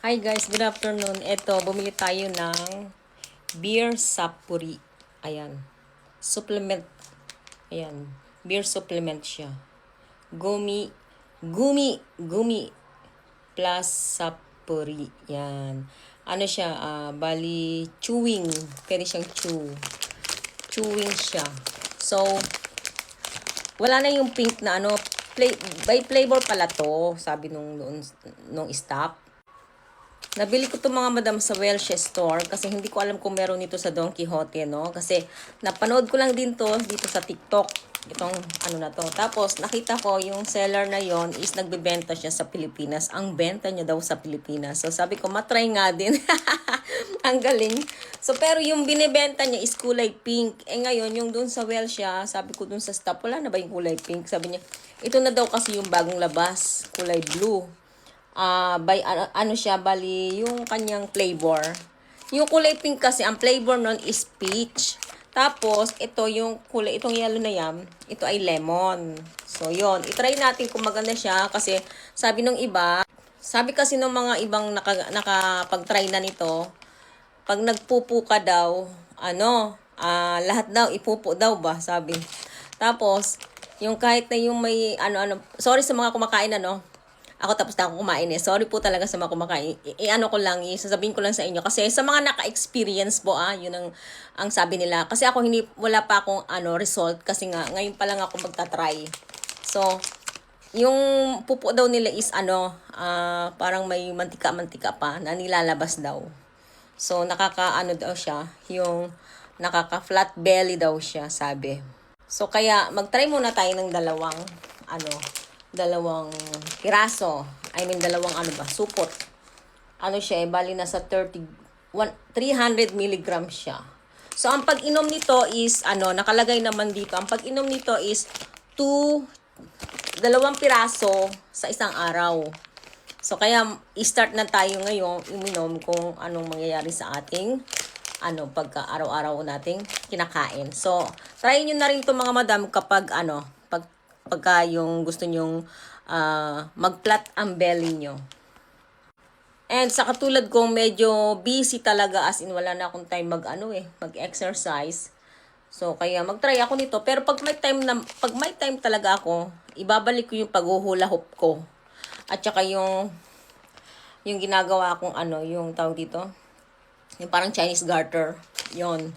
Hi guys, good afternoon. Ito, bumili tayo ng beer sapuri. Ayan. Supplement. Ayan. Beer supplement siya. Gumi plus sapuri. Yan. Ano siya, bali chewing. Pwede siyang chewing siya. So, wala na yung pink na ano, by flavor pala to, sabi nung stock. Nabili ko itong mga madam sa Welsh Store kasi hindi ko alam kung meron nito sa Don Quixote, no? Kasi napanood ko lang din to dito sa TikTok. Itong ano na to. Tapos nakita ko yung seller na yon is nagbebenta siya sa Pilipinas. Ang benta niya daw sa Pilipinas. So sabi ko, matry nga din. Ang galing. So pero yung binibenta niya is kulay pink. Eh ngayon, yung dun sa Welsh siya, sabi ko dun sa staff, wala na ba yung kulay pink? Sabi niya, ito na daw kasi yung bagong labas, kulay blue. Ano siya, bali yung kanyang flavor. Yung kulay pink kasi, ang flavor nun is peach. Tapos, ito yung kulay, itong yellow na yan, ito ay lemon. So, yon, itry natin kung maganda siya kasi sabi nung iba, sabi kasi nung mga ibang nakapag-try na nito, pag nagpupo ka daw, lahat daw, ipupo daw ba, sabi. Tapos, yung kahit na yung may, sorry sa mga kumakain, ako tapos na ako kumain eh. Sorry po talaga sa mga kumakain. Ano ko lang, sasabihin ko lang sa inyo. Kasi sa mga naka-experience po, yun ang sabi nila. Kasi ako wala pa akong result. Kasi nga, ngayon pa lang ako magta-try. So, yung pupo daw nila is parang may mantika-mantika pa na nilalabas daw. So, daw siya. Yung nakaka-flat belly daw siya, sabi. So, kaya mag-try muna tayo ng dalawang piraso. Dalawang supot. Siya bali nasa 300 milligrams siya. So, ang pag-inom nito is, nakalagay naman dito, ang pag-inom nito is 2 piraso sa isang araw. So, kaya, i-start na tayo ngayon, uminom kung anong mangyayari sa ating, pagka araw-araw nating kinakain. So, try nyo na rin to mga madam kapag, pagka yung gusto nyong mag-flat ang belly nyo. And sa katulad kong medyo busy talaga, as in wala na akong time mag-exercise. So kaya mag-try ako nito. Pero pag may time talaga ako, ibabalik ko yung paghuhula hoop ko. At saka yung ginagawa akong yung tawag dito, yung parang Chinese garter, yon.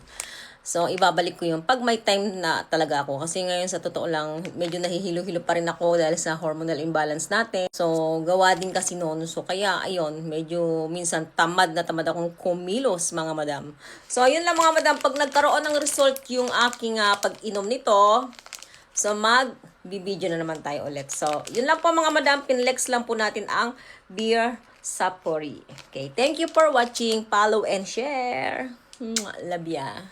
So, ibabalik ko yun pag may time na talaga ako. Kasi ngayon, sa totoo lang, medyo nahihilo-hilo pa rin ako dahil sa hormonal imbalance natin. So, gawa din kasi noon. So, kaya, ayun, medyo minsan tamad akong kumilos, mga madam. So, ayun lang mga madam. Pag nagkaroon ng result yung aking pag-inom nito, so, bibidyo na naman tayo ulit. So, yun lang po mga madam. Pinlex lang po natin ang beer sapori. Okay, thank you for watching. Follow and share. Love ya.